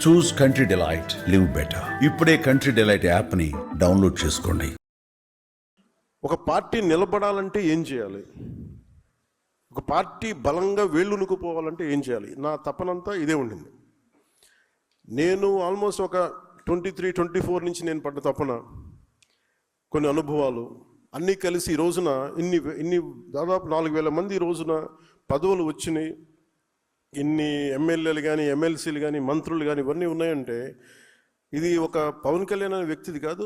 చూస్ country delight, live better. ఇప్పుడే country delight యాప్ని download చేసుకోండి. ఒక పార్టీ నిలబడాలంటే ఏం చేయాలి? ఒక పార్టీ బలంగా వేళ్ళునుకుపోవాలంటే ఏం చేయాలి? నా తపనంతా ఇదే ఉండింది. నేను ఆల్మోస్ట్ ఒక 23-24 నుంచి నేను పడ్డ తపన, కొన్ని అనుభవాలు అన్నీ కలిసి ఈ రోజున ఇన్ని దాదాపు 4,000 మంది ఈ రోజున పదవులు వచ్చినాయి. ఇన్ని ఎమ్మెల్యేలు కానీ, ఎమ్మెల్సీలు కానీ, మంత్రులు కానీ ఇవన్నీ ఉన్నాయంటే ఇది ఒక పవన్ కళ్యాణ్ అనే వ్యక్తిది కాదు,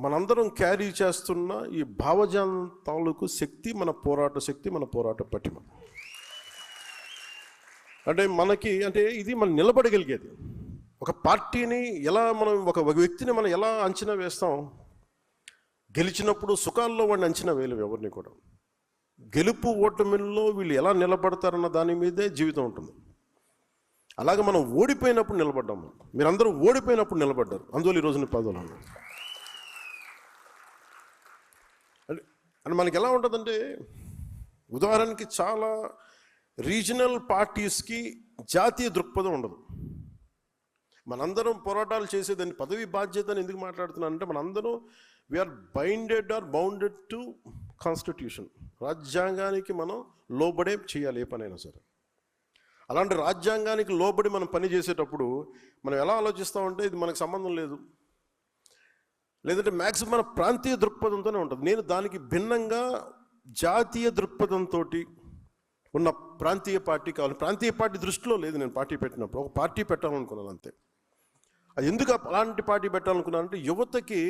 మనందరం క్యారీ చేస్తున్న ఈ భావజాలం తాలూకు శక్తి, మన పోరాట శక్తి, మన పోరాట పటిమ. అంటే ఇది మనం నిలబడగలిగేది. ఒక పార్టీని ఎలా మనం, ఒక వ్యక్తిని మనం ఎలా అంచనా వేస్తాం? గెలిచినప్పుడు సుఖాల్లో వాడిని అంచనా వేయలేము ఎవరిని కూడా. గెలుపు ఓటమిల్లో వీళ్ళు ఎలా నిలబడతారన్న దాని మీదే జీవితం ఉంటుంది. అలాగే మనం ఓడిపోయినప్పుడు నిలబడ్డాము. మీరందరూ ఓడిపోయినప్పుడు నిలబడ్డారు, అందువల్ల ఈరోజు నీ పదవులు అంటే మనకి ఎలా ఉంటుందంటే, ఉదాహరణకి చాలా రీజనల్ పార్టీస్కి జాతీయ దృక్పథం ఉండదు. మనందరం పోరాటాలు చేసేదాన్ని పదవి బాధ్యత అని ఎందుకు మాట్లాడుతున్నానంటే, మనందరం వీఆర్ బౌండెడ్ టు కాన్స్టిట్యూషన్. రాజ్యాంగానికి మనం లోబడే చేయాలి ఏ పనైనా సరే. అలాంటి రాజ్యాంగానికి లోబడి మనం పని చేసేటప్పుడు మనం ఎలా ఆలోచిస్తామంటే, ఇది మనకు సంబంధం లేదు, లేదంటే మ్యాక్సిమం మన ప్రాంతీయ దృక్పథంతోనే ఉంటుంది. నేను దానికి భిన్నంగా జాతీయ దృక్పథంతో ఉన్న ప్రాంతీయ పార్టీ కావాలి. ప్రాంతీయ పార్టీ దృష్టిలో లేదు నేను పార్టీ పెట్టినప్పుడు. ఒక పార్టీ పెట్టాలనుకున్నాను అంతే. అది ఎందుకు అలాంటి పార్టీ పెట్టాలనుకున్నానంటే, యువతకి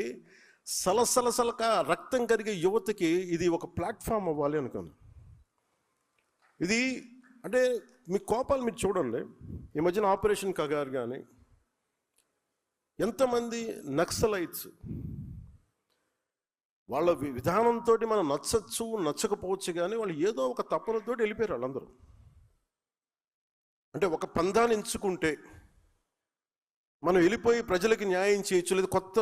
సలసలసలక రక్తం కరిగే యువతకి ఇది ఒక ప్లాట్ఫామ్ అవ్వాలి అనుకున్నాను. ఇది అంటే మీ కోపాలు మీరు చూడండి. ఈ మధ్యన ఆపరేషన్ కగార్ కానీ, ఎంతమంది నక్సలైట్స్ వాళ్ళ విధానంతో మనం నచ్చచ్చు నచ్చకపోవచ్చు, కానీ వాళ్ళు ఏదో ఒక తపనతో వెళ్ళిపోయారు వాళ్ళందరూ. అంటే ఒక పందాన్ని ఎంచుకుంటే మనం వెళ్ళిపోయి ప్రజలకి న్యాయం చేయొచ్చు, లేదా కొత్త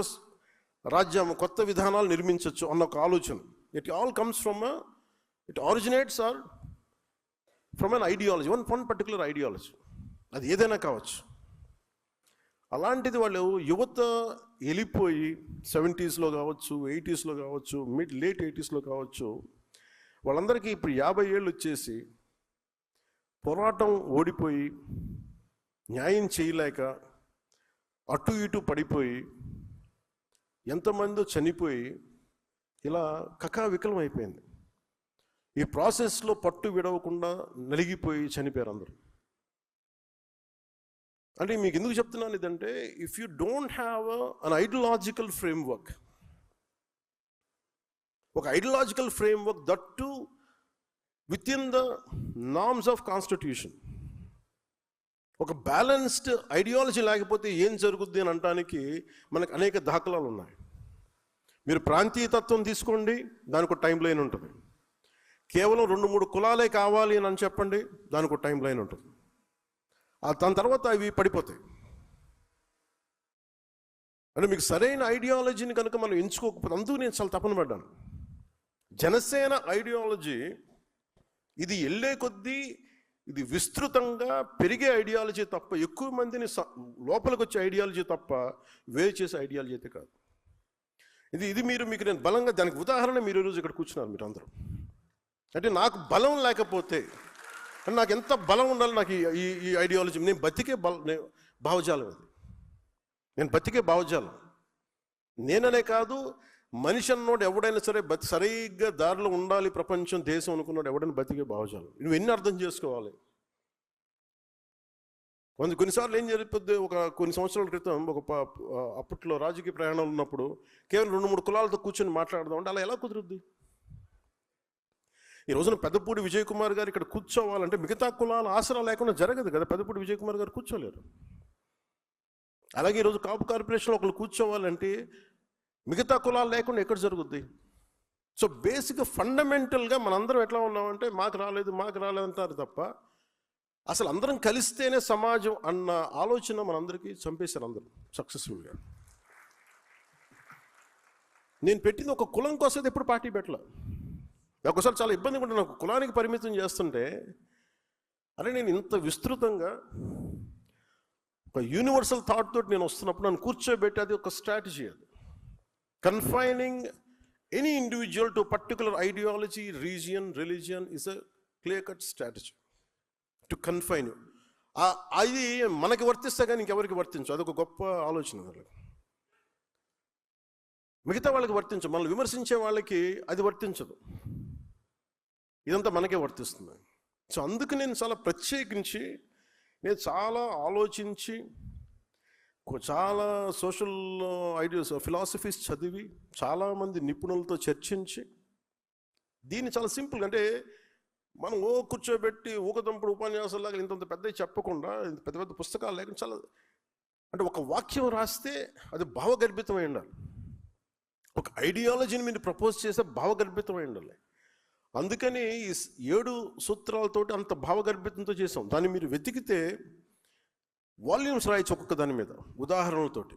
రాజ్యం, కొత్త విధానాలు నిర్మించవచ్చు అన్న ఒక ఆలోచన. It all comes it originates from an ideology, one particular ideology. అది ఏదైనా కావచ్చు. అలాంటిది వాళ్ళు యువత వెళ్ళిపోయి 70s కావచ్చు, 80s కావచ్చు, లేట్ 80s కావచ్చు, వాళ్ళందరికీ ఇప్పుడు 50 ఏళ్ళు వచ్చేసి పోరాటం ఓడిపోయి, న్యాయం చేయలేక అటు ఇటు పడిపోయి, ఎంతమందో చనిపోయి ఇలా కకావికలం అయిపోయింది. ఈ ప్రాసెస్లో పట్టు విడవకుండా నలిగిపోయి చనిపోయారు అందరూ. అంటే మీకు ఎందుకు చెప్తున్నాను ఇదంటే, if you don't have an ideological framework, ఒక ideological framework that to within the norms of constitution, ఒక బ్యాలెన్స్డ్ ఐడియాలజీ లేకపోతే ఏం జరుగుద్ది అని అనడానికి మనకు అనేక దాఖలాలు ఉన్నాయి. మీరు ప్రాంతీయతత్వం తీసుకోండి, దానికి ఒక టైం లైన్ ఉంటుంది. కేవలం 2-3 కులాలే కావాలి అని చెప్పండి, దానికి ఒక టైం లైన్ ఉంటుంది. దాని తర్వాత అవి పడిపోతాయి. అంటే మీకు సరైన ఐడియాలజీని కనుక మనం ఎంచుకోకపోతే, అందుకు నేను చాలా తపన పడ్డాను. జనసేన ఐడియాలజీ ఇది వెళ్ళే కొద్దీ ఇది విస్తృతంగా పెరిగే ఐడియాలజీ తప్ప, ఎక్కువ మందిని లోపలికి వచ్చే ఐడియాలజీ తప్ప వేరు చేసే ఐడియాలజీ అయితే కాదు. ఇది మీకు నేను బలంగా, దానికి ఉదాహరణ మీరు ఈరోజు ఇక్కడ కూర్చున్నారు మీరు అందరూ. అంటే నాకు బలం లేకపోతే, నాకు ఎంత బలం ఉండాలి నాకు ఈ ఐడియాలజీ? నేను బతికే భావజాలం అది. నేను బతికే భావజాలం. నేననే కాదు, మనిషి అన్నోడు ఎవడైనా సరే సరిగ్గా దారిలో ఉండాలి ప్రపంచం, దేశం అనుకున్నాడు ఎవడైనా బతికే భావజాలం. నువ్వు ఎన్ని అర్థం చేసుకోవాలి? కొన్నిసార్లు ఏం జరిగిపోద్ది, కొన్ని సంవత్సరాల క్రితం అప్పట్లో రాజకీయ ప్రయాణాలు ఉన్నప్పుడు కేవలం 2-3 కులాలతో కూర్చొని మాట్లాడదాం అంటే అలా ఎలా కుదురుద్ది? ఈ రోజున పెద్దపూడి విజయ్ కుమార్ గారు ఇక్కడ కూర్చోవాలంటే మిగతా కులాల ఆసరా లేకుండా జరగదు కదా. పెద్దపూడి విజయ్ కుమార్ గారు కూర్చోలేరు. అలాగే ఈరోజు కాపు కార్పొరేషన్లో ఒకళ్ళు కూర్చోవాలంటే మిగతా కులాలు లేకుండా ఎక్కడ జరుగుద్ది? సో బేసిక్గా ఫండమెంటల్గా మనందరం ఎట్లా ఉన్నామంటే, మాకు రాలేదు అంటారు తప్ప, అసలు అందరం కలిస్తేనే సమాజం అన్న ఆలోచన మనందరికీ చంపేశారు అందరూ సక్సెస్ఫుల్గా. నేను పెట్టింది ఒక కులం కోసం ఎప్పుడు పార్టీ పెట్టలే. ఒకసారి చాలా ఇబ్బందిగా ఉంటుంది నాకు, కులానికి పరిమితం చేస్తుంటే, అరే నేను ఇంత విస్తృతంగా ఒక యూనివర్సల్ థాట్ తోటి నేను వస్తున్నప్పుడు నన్ను కూర్చోబెట్టి అది ఒక స్ట్రాటజీ. అది confining any individual to particular ideology, region, religion is a clear cut strategy to confine. అది మనకి వర్తిస్తే కానీ ఇంకెవరికి వర్తించు. అదొక గొప్ప ఆలోచన. మిగతా వాళ్ళకి వర్తించు, మనల్ని విమర్శించే వాళ్ళకి అది వర్తించదు. ఇదంతా మనకే వర్తిస్తుంది. సో అందుకు నేను చాలా ప్రత్యేకించి, నేను చాలా ఆలోచించి, చాలా సోషల్ ఐడియాస్, ఫిలాసఫీస్ చదివి, చాలామంది నిపుణులతో చర్చించి, దీన్ని చాలా సింపుల్గా, అంటే మనం కూర్చోబెట్టి ఊకదంపుడు ఉపన్యాసాలాగా ఇంత పెద్ద చెప్పకుండా, పెద్ద పెద్ద పుస్తకాలు లేకుండా, చాలా అంటే ఒక వాక్యం రాస్తే అది భావగర్భితమై ఉండాలి. ఒక ఐడియాలజీని మీరు ప్రపోజ్ చేస్తే భావగర్భితమై ఉండాలి. అందుకని ఈ 7 సూత్రాలతోటి అంత భావగర్భితంతో చేసాం. దాన్ని మీరు వెతికితే వాల్యూమ్స్ రాయొచ్చు ఒక్కొక్క దాని మీద ఉదాహరణలతోటి.